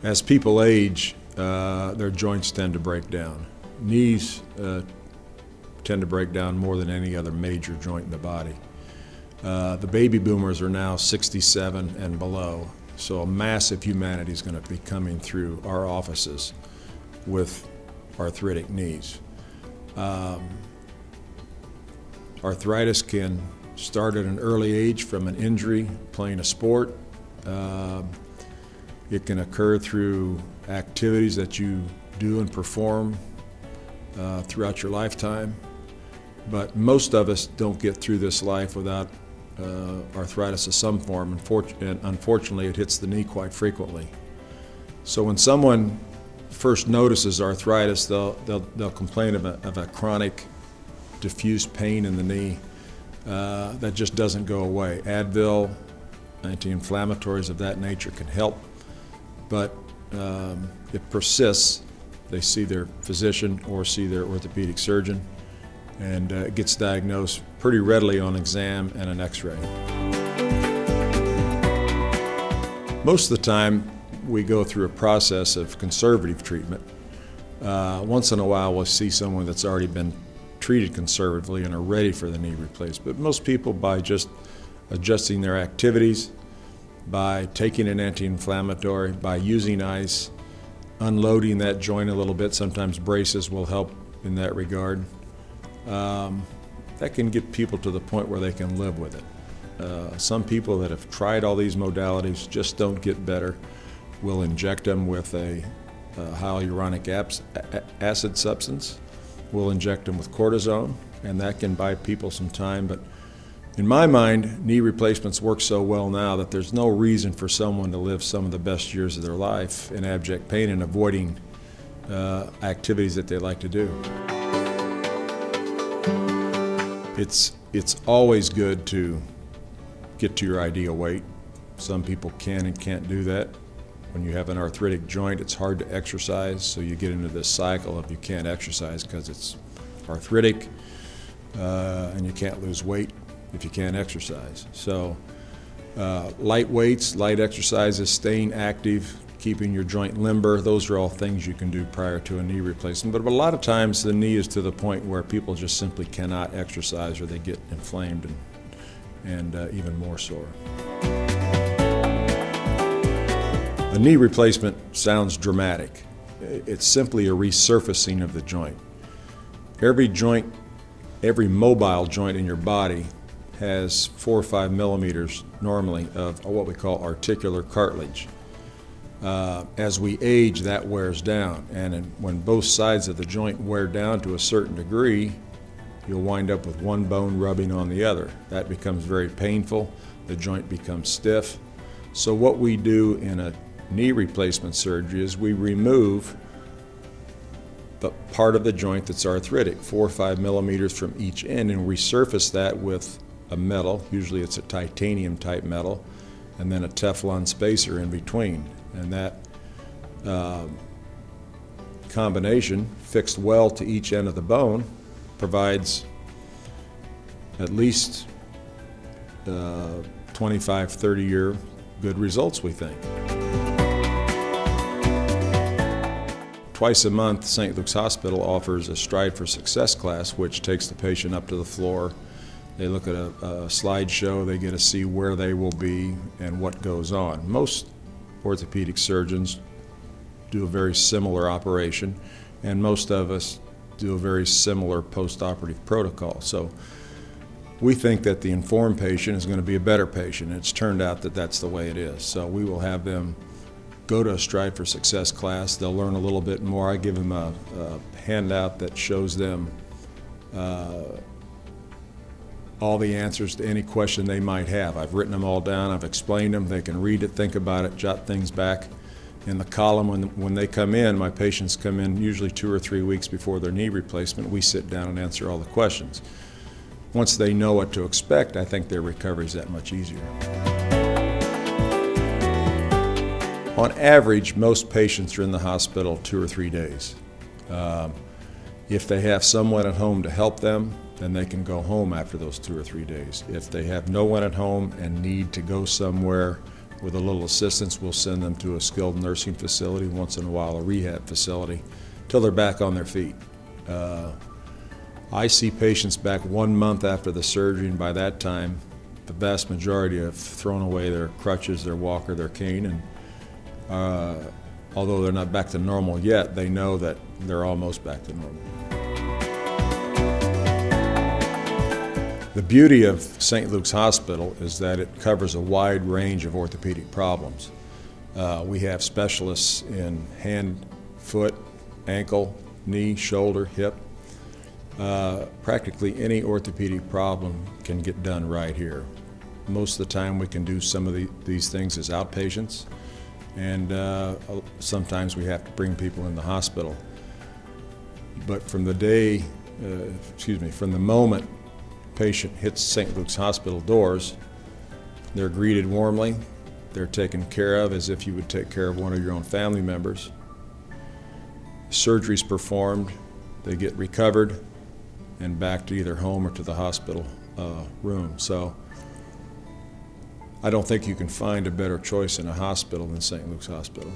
As people age, their joints tend to break down. Knees tend to break down more than any other major joint in the body. The baby boomers are now 67 and below, so a massive humanity is going to be coming through our offices with arthritic knees. Arthritis can start at an early age from an injury playing a sport. It can occur through activities that you do and perform throughout your lifetime. But most of us don't get through this life without arthritis of some form, and unfortunately it hits the knee quite frequently. So when someone first notices arthritis, they'll complain of a chronic diffuse pain in the knee that just doesn't go away. Advil, anti-inflammatories of that nature can help, but it persists. They see their physician or see their orthopedic surgeon, and it gets diagnosed pretty readily on exam and an x-ray. Most of the time we go through a process of conservative treatment. Once in a while we'll see someone that's already been treated conservatively and are ready for the knee replacement. But most people, by just adjusting their activities, by taking an anti-inflammatory, by using ice, unloading that joint a little bit, sometimes braces will help in that regard. That can get people to the point where they can live with it. Some people that have tried all these modalities just don't get better. We'll inject them with a hyaluronic acid substance. We'll inject them with cortisone, and that can buy people some time. But in my mind, knee replacements work so well now that there's no reason for someone to live some of the best years of their life in abject pain and avoiding activities that they like to do. It's always good to get to your ideal weight. Some people can and can't do that. When you have an arthritic joint, it's hard to exercise, so you get into this cycle of you can't exercise because it's arthritic, and you can't lose weight if you can't exercise. So light weights, light exercises, staying active, keeping your joint limber, those are all things you can do prior to a knee replacement. But a lot of times the knee is to the point where people just simply cannot exercise, or they get inflamed and even more sore. A knee replacement sounds dramatic. It's simply a resurfacing of the joint. Every joint, every mobile joint in your body has 4 or 5 millimeters normally of what we call articular cartilage. As we age, that wears down, and when both sides of the joint wear down to a certain degree, you'll wind up with one bone rubbing on the other. That becomes very painful. The joint becomes stiff. So what we do in a knee replacement surgery is we remove the part of the joint that's arthritic, 4 or 5 millimeters from each end, and resurface that with a metal. Usually it's a titanium type metal, and then a Teflon spacer in between. And that combination, fixed well to each end of the bone, provides at least 25, 30-year good results, we think. Twice a month, St. Luke's Hospital offers a Stride for Success class, which takes the patient up to the floor. They look at a slideshow, they get to see where they will be and what goes on. Most orthopedic surgeons do a very similar operation, and most of us do a very similar post-operative protocol. So we think that the informed patient is going to be a better patient, and it's turned out that that's the way it is. So we will have them go to a Stride for Success class. They'll learn a little bit more. I give them a handout that shows them all the answers to any question they might have. I've written them all down, I've explained them. They can read it, think about it, jot things back. In the column, when they come in, my patients come in usually 2 or 3 weeks before their knee replacement. We sit down and answer all the questions. Once they know what to expect, I think their recovery is that much easier. On average, most patients are in the hospital 2 or 3 days. If they have someone at home to help them, then they can go home after those 2 or 3 days. If they have no one at home and need to go somewhere With a little assistance, we'll send them to a skilled nursing facility, once in a while a rehab facility, till they're back on their feet. I see patients back 1 month after the surgery, and by that time, the vast majority have thrown away their crutches, their walker, their cane, and although they're not back to normal yet, they know that they're almost back to normal. The beauty of St. Luke's Hospital is that it covers a wide range of orthopedic problems. We have specialists in hand, foot, ankle, knee, shoulder, hip. Practically any orthopedic problem can get done right here. Most of the time we can do some of these things as outpatients, and sometimes we have to bring people in the hospital. But from the moment patient hits St. Luke's Hospital doors, they're greeted warmly, they're taken care of as if you would take care of one of your own family members. Surgery's performed, they get recovered, and back to either home or to the hospital room. So I don't think you can find a better choice in a hospital than St. Luke's Hospital.